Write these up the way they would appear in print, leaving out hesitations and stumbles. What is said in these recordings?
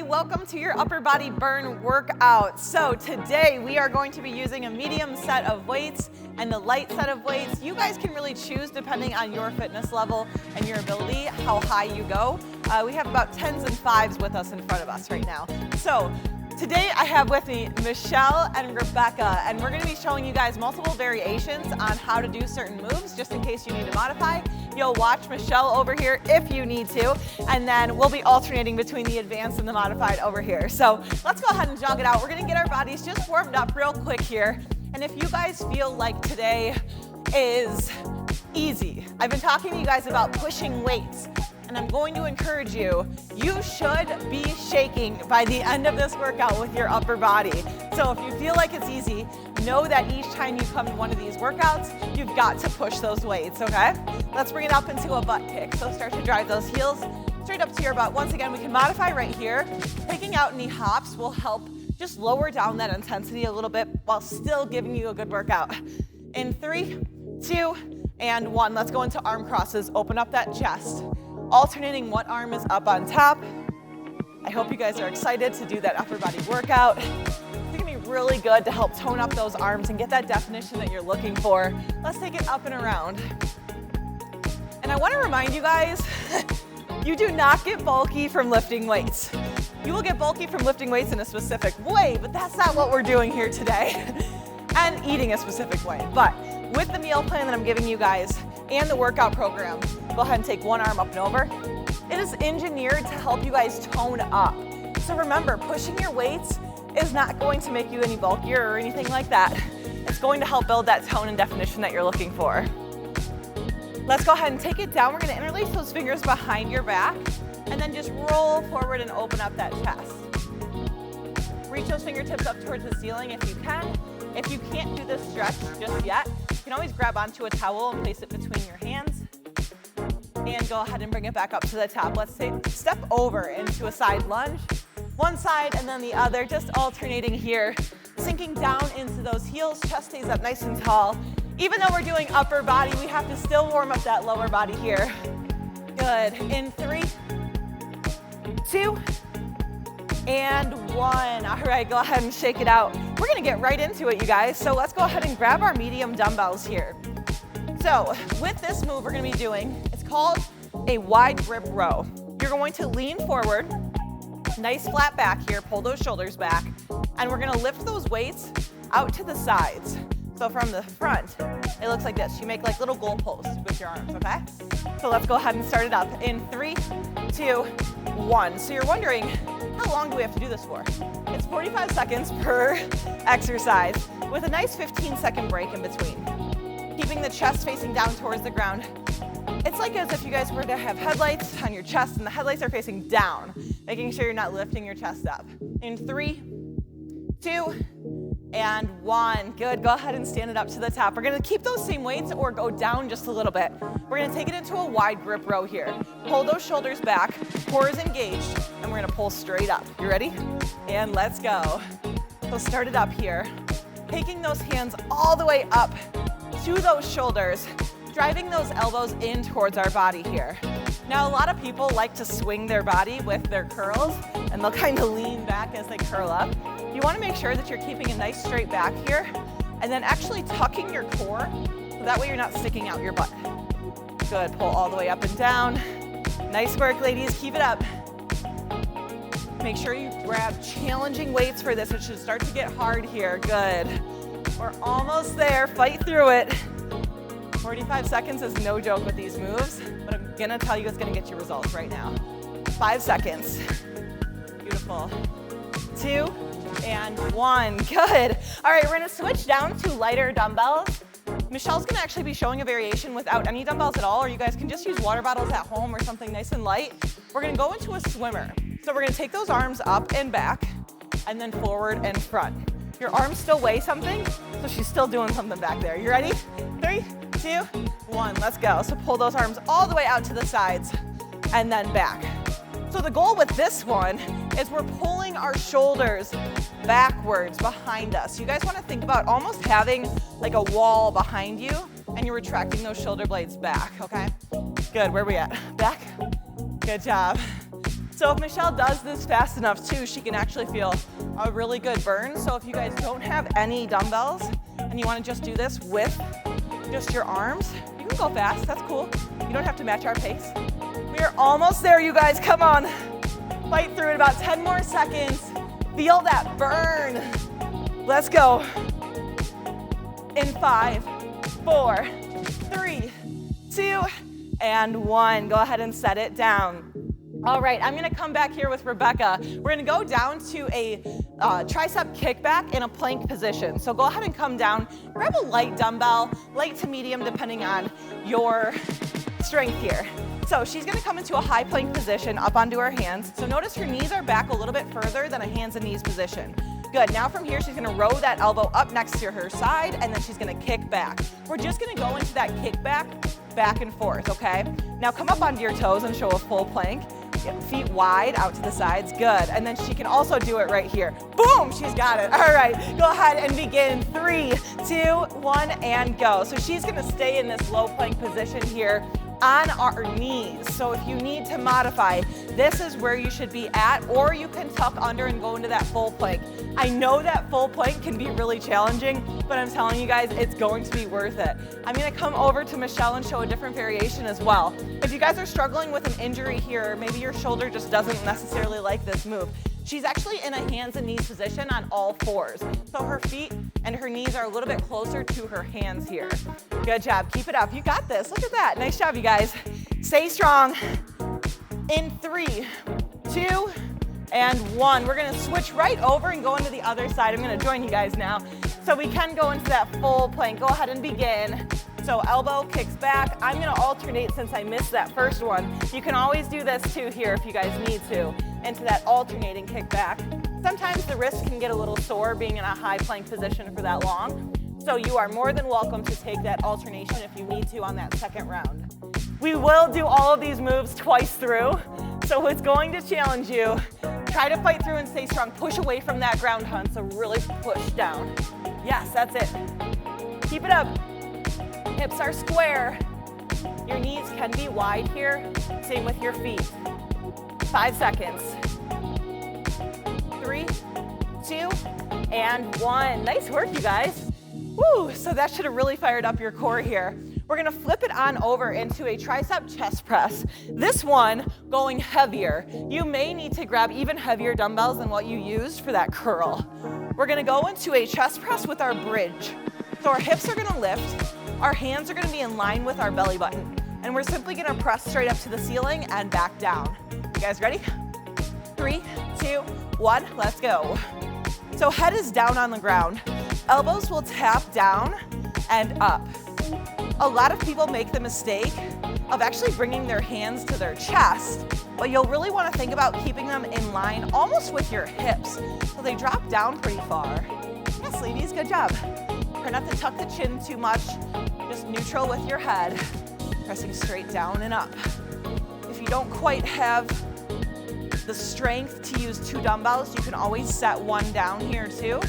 welcome to your upper body burn workout. So today we are going to be using a medium set of weights and a light set of weights. You guys can really choose depending on your fitness level and your ability, how high you go. We have about 10s and 5s with us in front of us right now. So today I have with me Michelle and Rebecca, and we're going to be showing you guys multiple variations on how to do certain moves, just in case you need to modify. You'll watch Michelle over here if you need to, and then we'll be alternating between the advanced and the modified over here. So let's go ahead and jog it out. We're going to get our bodies just warmed up real quick here. And if you guys feel like today is easy, I've been talking to you guys about pushing weights, and I'm going to encourage you, you should be shaking by the end of this workout with your upper body. So if you feel like it's easy, know that each time you come to one of these workouts, you've got to push those weights, okay? Let's bring it up into a butt kick. So start to drive those heels straight up to your butt. Once again, we can modify right here. Taking out knee hops will help just lower down that intensity a little bit while still giving you a good workout. In 3, 2, and 1. Let's go into arm crosses. Open up that chest. Alternating what arm is up on top. I hope you guys are excited to do that upper body workout. It's gonna be really good to help tone up those arms and get that definition that you're looking for. Let's take it up and around. And I wanna remind you guys, you do not get bulky from lifting weights. You will get bulky from lifting weights in a specific way, but that's not what we're doing here today. And eating a specific way. But with the meal plan that I'm giving you guys and the workout program, go ahead and take one arm up and over. It is engineered to help you guys tone up. So remember, pushing your weights is not going to make you any bulkier or anything like that. It's going to help build that tone and definition that you're looking for. Let's go ahead and take it down. We're going to interlace those fingers behind your back and then just roll forward and open up that chest. Reach those fingertips up towards the ceiling if you can. If you can't do this stretch just yet, you can always grab onto a towel and place it between your hands. And go ahead and bring it back up to the top. Let's step over into a side lunge. One side and then the other, just alternating here. Sinking down into those heels, chest stays up nice and tall. Even though we're doing upper body, we have to still warm up that lower body here. Good. In 3, 2, and 1. All right, go ahead and shake it out. We're gonna get right into it, you guys. So let's go ahead and grab our medium dumbbells here. So with this move we're gonna be doing, it's called a wide grip row. You're going to lean forward, nice flat back here, pull those shoulders back, and we're gonna lift those weights out to the sides. So from the front, it looks like this. You make like little goalposts with your arms, okay? So let's go ahead and start it up in 3, 2, 1. So you're wondering, how long do we have to do this for? It's 45 seconds per exercise with a nice 15-second break in between. Keeping the chest facing down towards the ground. It's like as if you guys were to have headlights on your chest and the headlights are facing down, making sure you're not lifting your chest up. In 3, 2, and 1. Good, go ahead and stand it up to the top. We're gonna keep those same weights or go down just a little bit. We're gonna take it into a wide grip row here. Pull those shoulders back, core is engaged, and we're gonna pull straight up. You ready? And let's go. So start it up here. Taking those hands all the way up to those shoulders, driving those elbows in towards our body here. Now, a lot of people like to swing their body with their curls, and they'll kind of lean back as they curl up. You want to make sure that you're keeping a nice straight back here, and then actually tucking your core, so that way you're not sticking out your butt. Good, pull all the way up and down. Nice work, ladies, keep it up. Make sure you grab challenging weights for this. It should start to get hard here, good. We're almost there, fight through it. 45 seconds is no joke with these moves, but I'm gonna tell you it's gonna get you results right now. 5 seconds. Beautiful. 2, and 1. Good. All right, we're gonna switch down to lighter dumbbells. Michelle's gonna actually be showing a variation without any dumbbells at all, or you guys can just use water bottles at home or something nice and light. We're gonna go into a swimmer. So we're gonna take those arms up and back, and then forward and front. Your arms still weigh something, so she's still doing something back there. You ready? 3, 2, 1, let's go. So pull those arms all the way out to the sides and then back. So the goal with this one is we're pulling our shoulders backwards behind us. You guys want to think about almost having like a wall behind you and you're retracting those shoulder blades back, okay? Good, where are we at? Back? Good job. So if Michelle does this fast enough too, she can actually feel a really good burn. So if you guys don't have any dumbbells and you want to just do this with just your arms, you can go fast, that's cool. You don't have to match our pace. We are almost there, you guys, come on. Fight through it, about 10 more seconds. Feel that burn. Let's go. In 5, 4, 3, 2, and 1. Go ahead and set it down. All right, I'm gonna come back here with Rebecca. We're gonna go down to a tricep kickback in a plank position. So go ahead and come down, grab a light dumbbell, light to medium depending on your strength here. So she's gonna come into a high plank position up onto her hands. So notice her knees are back a little bit further than a hands and knees position. Good, now from here she's gonna row that elbow up next to her side and then she's gonna kick back. We're just gonna go into that kick back and forth, okay? Now come up onto your toes and show a full plank. Get feet wide out to the sides, good. And then she can also do it right here. Boom, she's got it. All right, go ahead and begin. 3, 2, 1, and go. So she's gonna stay in this low plank position here on our knees. So if you need to modify, this is where you should be at, or you can tuck under and go into that full plank. I know that full plank can be really challenging, but I'm telling you guys, it's going to be worth it. I'm gonna come over to Michelle and show a different variation as well. If you guys are struggling with an injury here, or maybe your shoulder just doesn't necessarily like this move, she's actually in a hands and knees position on all fours. So her feet and her knees are a little bit closer to her hands here. Good job, keep it up. You got this, look at that. Nice job, you guys. Stay strong. In 3, 2, and 1. We're gonna switch right over and go into the other side. I'm gonna join you guys now. So we can go into that full plank. Go ahead and begin. So elbow kicks back. I'm gonna alternate since I missed that first one. You can always do this too here if you guys need to, into that alternating kick back. Sometimes the wrist can get a little sore being in a high plank position for that long. So you are more than welcome to take that alternation if you need to on that second round. We will do all of these moves twice through, so it's going to challenge you. Try to fight through and stay strong. Push away from that ground hunt, so really push down. Yes, that's it. Keep it up. Hips are square. Your knees can be wide here. Same with your feet. 5 seconds. 3, 2, and 1. Nice work, you guys. Woo, so that should have really fired up your core here. We're gonna flip it on over into a tricep chest press. This one going heavier. You may need to grab even heavier dumbbells than what you used for that curl. We're gonna go into a chest press with our bridge. So our hips are gonna lift, our hands are gonna be in line with our belly button, and we're simply gonna press straight up to the ceiling and back down. You guys ready? 3, 2, 1, let's go. So head is down on the ground. Elbows will tap down and up. A lot of people make the mistake of actually bringing their hands to their chest, but you'll really want to think about keeping them in line almost with your hips, so they drop down pretty far. Yes, ladies, good job. Try not to tuck the chin too much, just neutral with your head, pressing straight down and up. If you don't quite have the strength to use 2 dumbbells, you can always set one down here too,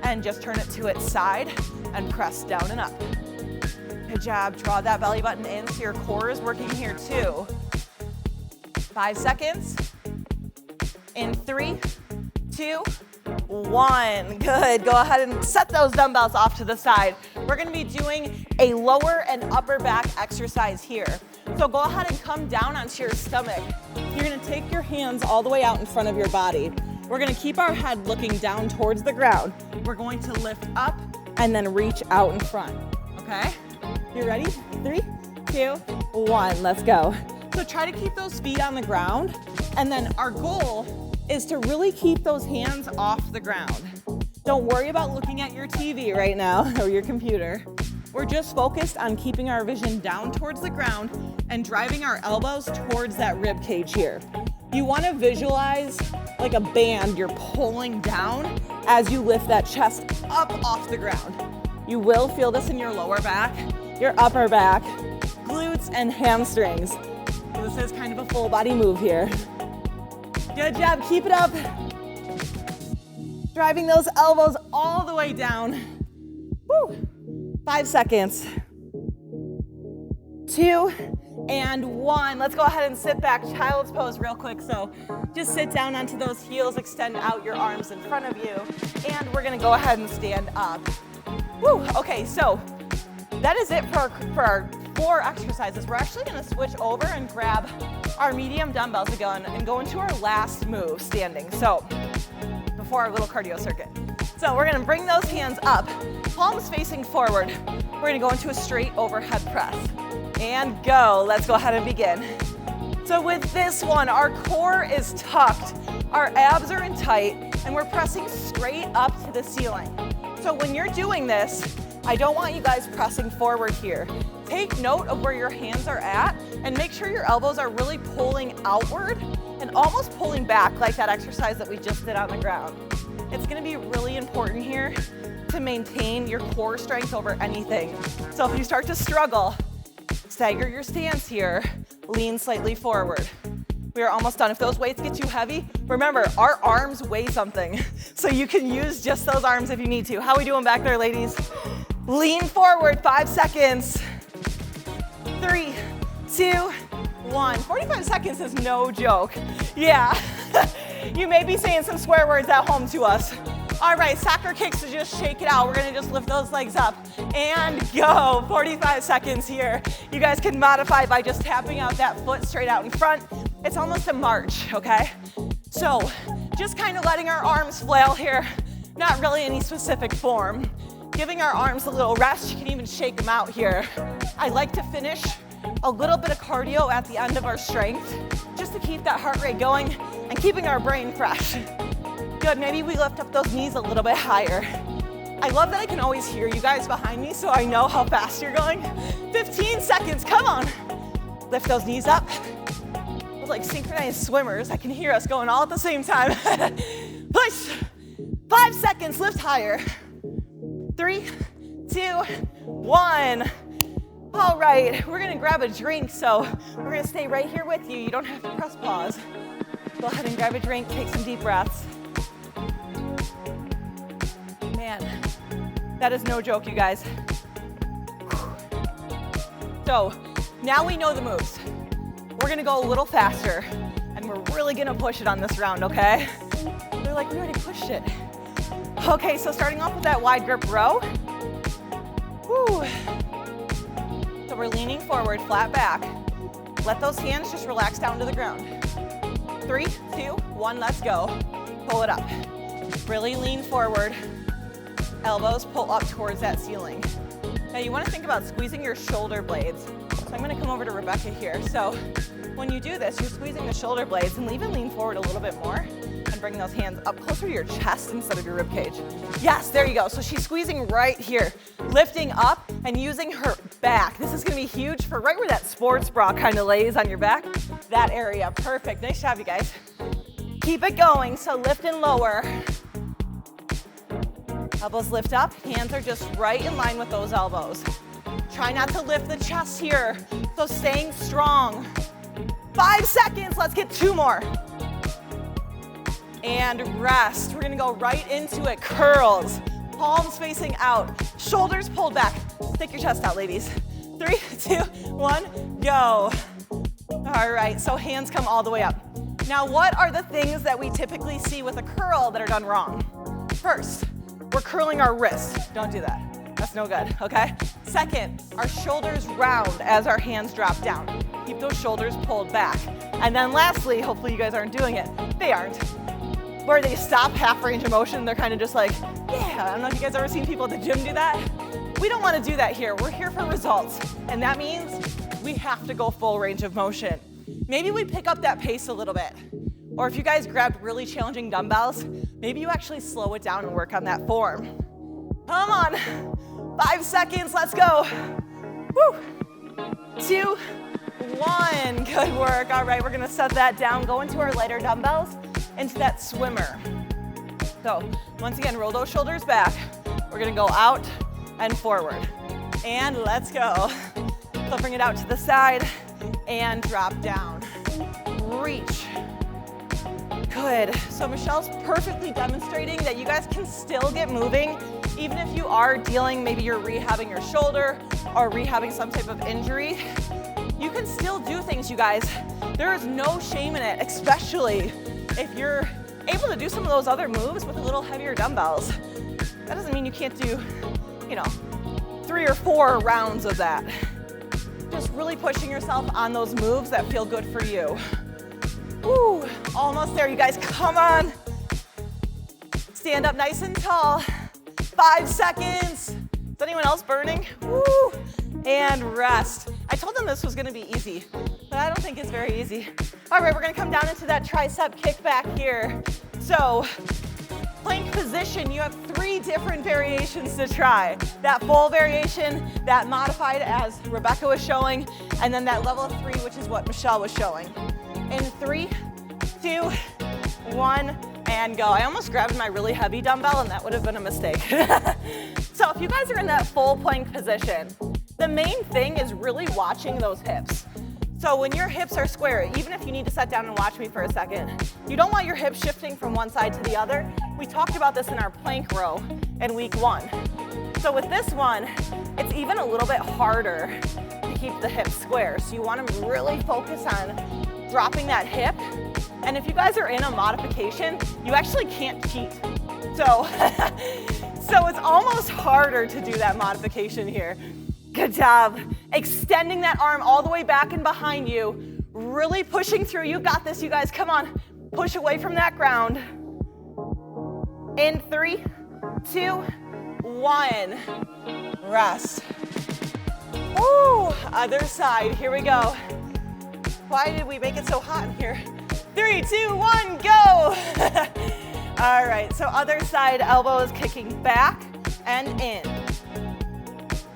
and just turn it to its side and press down and up. Good job, draw that belly button in so your core is working here too. 5 seconds. In 3, 2, 1. Good, go ahead and set those dumbbells off to the side. We're gonna be doing a lower and upper back exercise here. So go ahead and come down onto your stomach. You're gonna take your hands all the way out in front of your body. We're gonna keep our head looking down towards the ground. We're going to lift up and then reach out in front, okay? You ready? 3, 2, 1, let's go. So try to keep those feet on the ground, and then our goal is to really keep those hands off the ground. Don't worry about looking at your TV right now or your computer. We're just focused on keeping our vision down towards the ground and driving our elbows towards that rib cage here. You want to visualize like a band you're pulling down as you lift that chest up off the ground. You will feel this in your lower back, your upper back, glutes, and hamstrings. So this is kind of a full body move here. Good job, keep it up. Driving those elbows all the way down. Woo. 5 seconds. 2, and 1. Let's go ahead and sit back, child's pose real quick. So just sit down onto those heels, extend out your arms in front of you, and we're gonna go ahead and stand up. Woo, okay, so that is it for our 4 exercises. We're actually gonna switch over and grab our medium dumbbells again and go into our last move, standing. So before our little cardio circuit. So we're gonna bring those hands up, palms facing forward. We're gonna go into a straight overhead press. And go, let's go ahead and begin. So with this one, our core is tucked, our abs are in tight, and we're pressing straight up to the ceiling. So when you're doing this, I don't want you guys pressing forward here. Take note of where your hands are at and make sure your elbows are really pulling outward and almost pulling back like that exercise that we just did on the ground. It's gonna be really important here to maintain your core strength over anything. So if you start to struggle, stagger your stance here, lean slightly forward. We are almost done. If those weights get too heavy, remember, our arms weigh something. So you can use just those arms if you need to. How are we doing back there, ladies? Lean forward, 5 seconds. 3, 2, 1. 45 seconds is no joke. Yeah, you may be saying some swear words at home to us. All right, soccer kicks to just shake it out. We're gonna just lift those legs up and go. 45 seconds here. You guys can modify by just tapping out that foot straight out in front. It's almost a march, okay? So just kind of letting our arms flail here. Not really any specific form. Giving our arms a little rest. You can even shake them out here. I like to finish a little bit of cardio at the end of our strength just to keep that heart rate going and keeping our brain fresh. Good, maybe we lift up those knees a little bit higher. I love that I can always hear you guys behind me so I know how fast you're going. 15 seconds, come on. Lift those knees up. We're like synchronized swimmers. I can hear us going all at the same time. Push. 5 seconds, lift higher. 3, 2, 1. All right, we're gonna grab a drink, so we're gonna stay right here with you. You don't have to press pause. Go ahead and grab a drink, take some deep breaths. Man, that is no joke, you guys. So now we know the moves. We're gonna go a little faster, and we're really gonna push it on this round, okay? They're like, we already pushed it. Okay, so starting off with that wide grip row. Woo. So we're leaning forward, flat back. Let those hands just relax down to the ground. 3, 2, 1, let's go. Pull it up. Really lean forward. Elbows pull up towards that ceiling. Now you want to think about squeezing your shoulder blades. So I'm going to come over to Rebecca here. So when you do this, you're squeezing the shoulder blades and even lean forward a little bit more and bring those hands up closer to your chest instead of your rib cage. Yes, there you go. So she's squeezing right here, lifting up and using her back. This is going to be huge for right where that sports bra kind of lays on your back. That area, perfect. Nice job, you guys. Keep it going. So lift and lower. Elbows lift up, hands are just right in line with those elbows. Try not to lift the chest here, so staying strong. 5 seconds, let's get 2 more. And rest, we're gonna go right into it. Curls, palms facing out, shoulders pulled back. Stick your chest out, ladies. 3, 2, 1, go. All right, so hands come all the way up. Now, what are the things that we typically see with a curl that are done wrong? First, we're curling our wrists. Don't do that. That's no good, okay? Second, our shoulders round as our hands drop down. Keep those shoulders pulled back. And then lastly, hopefully you guys aren't doing it. They aren't. Where they stop half range of motion, they're kind of just like, yeah. I don't know if you guys ever seen people at the gym do that. We don't want to do that here. We're here for results. And that means we have to go full range of motion. Maybe we pick up that pace a little bit. Or if you guys grabbed really challenging dumbbells, maybe you actually slow it down and work on that form. Come on, 5 seconds, let's go. Woo. 2, 1, good work. All right, we're gonna set that down, go into our lighter dumbbells, into that swimmer. So once again, roll those shoulders back. We're gonna go out and forward. And let's go. So bring it out to the side and drop down. Reach. Good. So Michelle's perfectly demonstrating that you guys can still get moving even if you are dealing, maybe you're rehabbing your shoulder or rehabbing some type of injury. You can still do things, you guys. There is no shame in it, especially if you're able to do some of those other moves with a little heavier dumbbells. That doesn't mean you can't do, 3 or 4 rounds of that. Just really pushing yourself on those moves that feel good for you. Woo, almost there, you guys, come on. Stand up nice and tall. 5 seconds. Is anyone else burning? Woo, and rest. I told them this was gonna be easy, but I don't think it's very easy. All right, we're gonna come down into that tricep kickback here. So, plank position, you have 3 different variations to try. That full variation, that modified as Rebecca was showing, and then that level 3, which is what Michelle was showing. In 3, 2, 1, and go. I almost grabbed my really heavy dumbbell and that would have been a mistake. So if you guys are in that full plank position, the main thing is really watching those hips. So when your hips are square, even if you need to sit down and watch me for a second, you don't want your hips shifting from one side to the other. We talked about this in our plank row in week 1. So with this one, it's even a little bit harder to keep the hips square. So you want to really focus on dropping that hip. And if you guys are in a modification, you actually can't cheat. So, so it's almost harder to do that modification here. Good job. Extending that arm all the way back and behind you. Really pushing through. You got this, you guys. Come on. Push away from that ground. In 3, 2, 1. Rest. Ooh, other side. Here we go. Why did we make it so hot in here? 3, 2, 1, go. All right, so other side, elbow is kicking back and in.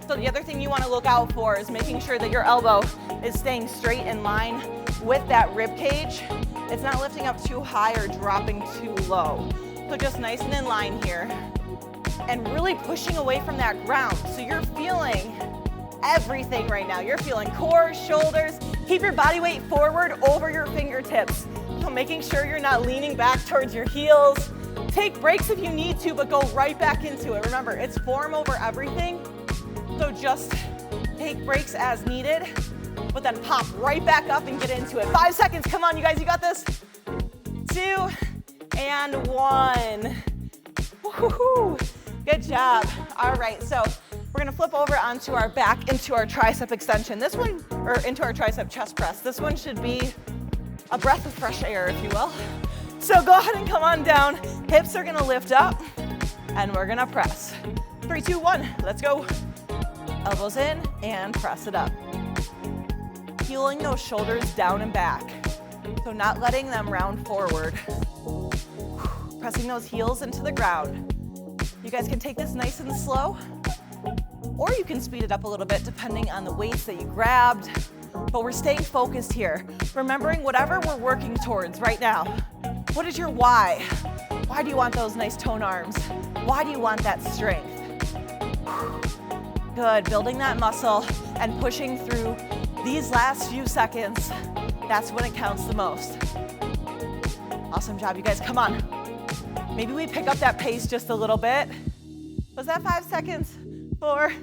So the other thing you want to look out for is making sure that your elbow is staying straight in line with that rib cage. It's not lifting up too high or dropping too low. So just nice and in line here. And really pushing away from that ground. So you're feeling everything right now. You're feeling core, shoulders. Keep your body weight forward over your fingertips. So making sure you're not leaning back towards your heels. Take breaks if you need to, but go right back into it. Remember, it's form over everything. So just take breaks as needed, but then pop right back up and get into it. 5 seconds, come on, you guys, you got this. 2 and 1. Woo-hoo-hoo. Good job. All right, so we're gonna flip over onto our back into our tricep extension. This one, or into our tricep chest press. This one should be a breath of fresh air, if you will. So go ahead and come on down. Hips are gonna lift up, and we're gonna press. 3, 2, 1, let's go. Elbows in and press it up. Peeling those shoulders down and back. So not letting them round forward. Pressing those heels into the ground. You guys can take this nice and slow, or you can speed it up a little bit depending on the weights that you grabbed. But we're staying focused here. Remembering whatever we're working towards right now. What is your why? Why do you want those nice toned arms? Why do you want that strength? Good, building that muscle and pushing through these last few seconds. That's when it counts the most. Awesome job, you guys, come on. Maybe we pick up that pace just a little bit. Was that 5 seconds? 4,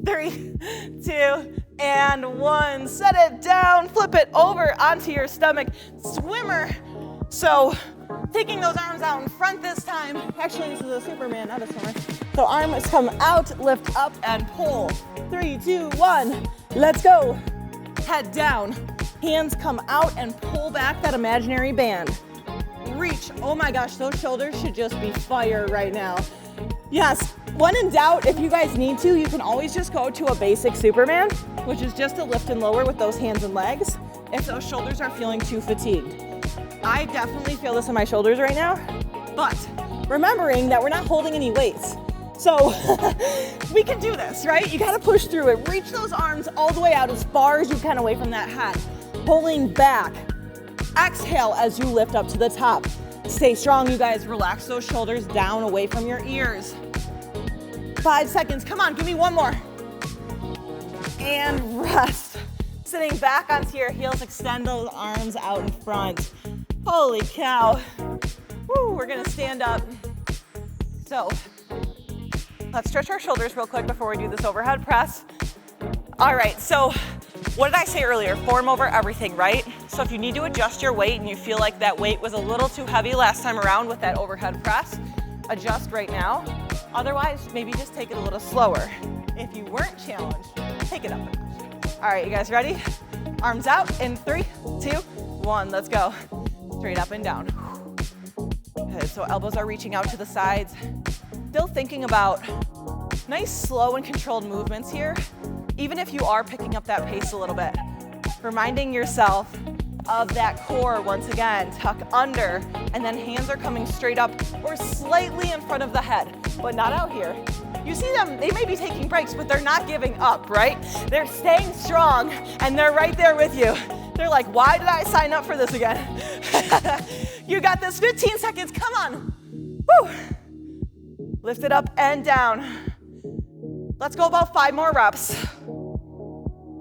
3, 2, and 1. Set it down, flip it over onto your stomach. Swimmer. So taking those arms out in front this time. Actually, this is a Superman, not a swimmer. So arms come out, lift up, and pull. 3, 2, 1, let's go. Head down, hands come out and pull back that imaginary band. Reach, oh my gosh, those shoulders should just be fire right now. Yes, when in doubt, if you guys need to, you can always just go to a basic Superman, which is just a lift and lower with those hands and legs, if those shoulders are feeling too fatigued. I definitely feel this in my shoulders right now, but remembering that we're not holding any weights. So we can do this, right? You gotta push through it. Reach those arms all the way out as far as you can away from that head. Pulling back. Exhale as you lift up to the top. Stay strong, you guys. Relax those shoulders down away from your ears. 5 seconds, come on, give me one more. And rest. Sitting back onto your heels, extend those arms out in front. Holy cow. Woo, we're gonna stand up. So, let's stretch our shoulders real quick before we do this overhead press. All right, so What did I say earlier? Form over everything, right? So if you need to adjust your weight and you feel like that weight was a little too heavy last time around with that overhead press, adjust right now. Otherwise, maybe just take it a little slower. If you weren't challenged, take it up a notch. All right, you guys ready? Arms out in 3, 2, 1, let's go. Straight up and down. Good, so elbows are reaching out to the sides. Still thinking about nice, slow and controlled movements here, even if you are picking up that pace a little bit. Reminding yourself of that core once again, tuck under, and then hands are coming straight up or slightly in front of the head, but not out here. You see them, they may be taking breaks, but they're not giving up, right? They're staying strong and they're right there with you. They're like, why did I sign up for this again? You got this, 15 seconds, come on. Woo. Lift it up and down. Let's go about 5 more reps.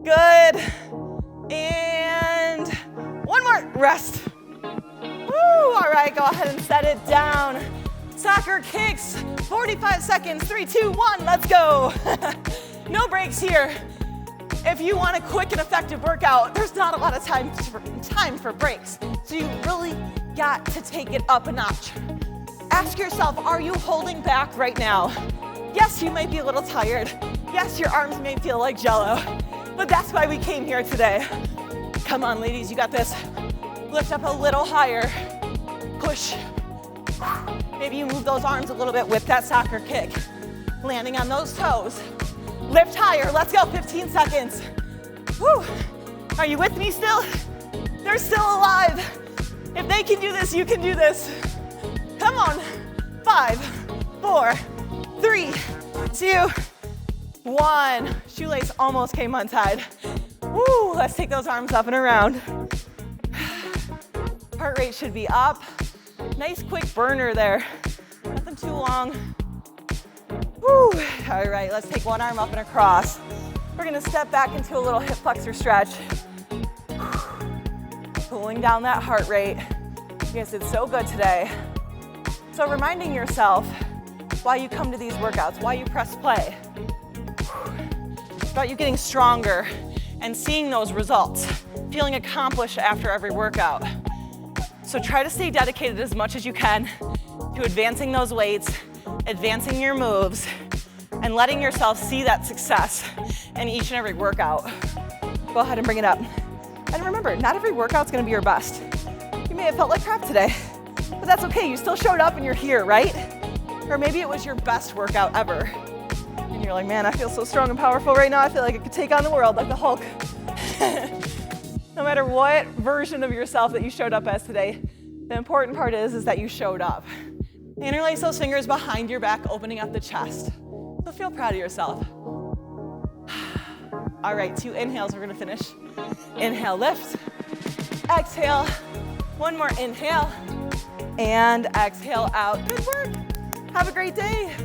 Good. And 1 more, rest. Woo, all right, go ahead and set it down. Soccer kicks, 45 seconds, 3, 2, 1, let's go. No breaks here. If you want a quick and effective workout, there's not a lot of time for breaks. So you really got to take it up a notch. Ask yourself, are you holding back right now? Yes, you might be a little tired. Yes, your arms may feel like jello, but that's why we came here today. Come on, ladies, you got this. Lift up a little higher. Push. Maybe you move those arms a little bit with that soccer kick. Landing on those toes. Lift higher, let's go, 15 seconds. Woo. Are you with me still? They're still alive. If they can do this, you can do this. Come on, 5, 4, 3, 2, 1. Shoelace almost came untied. Woo, let's take those arms up and around. Heart rate should be up. Nice quick burner there. Nothing too long. Woo. All right, let's take one arm up and across. We're gonna step back into a little hip flexor stretch. Pulling down that heart rate. You guys did so good today. So reminding yourself why you come to these workouts, why you press play. It's about you getting stronger and seeing those results, feeling accomplished after every workout. So try to stay dedicated as much as you can to advancing those weights, advancing your moves, and letting yourself see that success in each and every workout. Go ahead and bring it up. And remember, not every workout's gonna be your best. You may have felt like crap today, but that's okay, you still showed up and you're here, right? Or maybe it was your best workout ever. And you're like, man, I feel so strong and powerful right now, I feel like I could take on the world like the Hulk. No matter what version of yourself that you showed up as today, the important part is that you showed up. Interlace those fingers behind your back, opening up the chest. So feel proud of yourself. All right, 2 inhales, we're gonna finish. Inhale, lift. Exhale, 1 more inhale. And exhale out. Good work. Have a great day.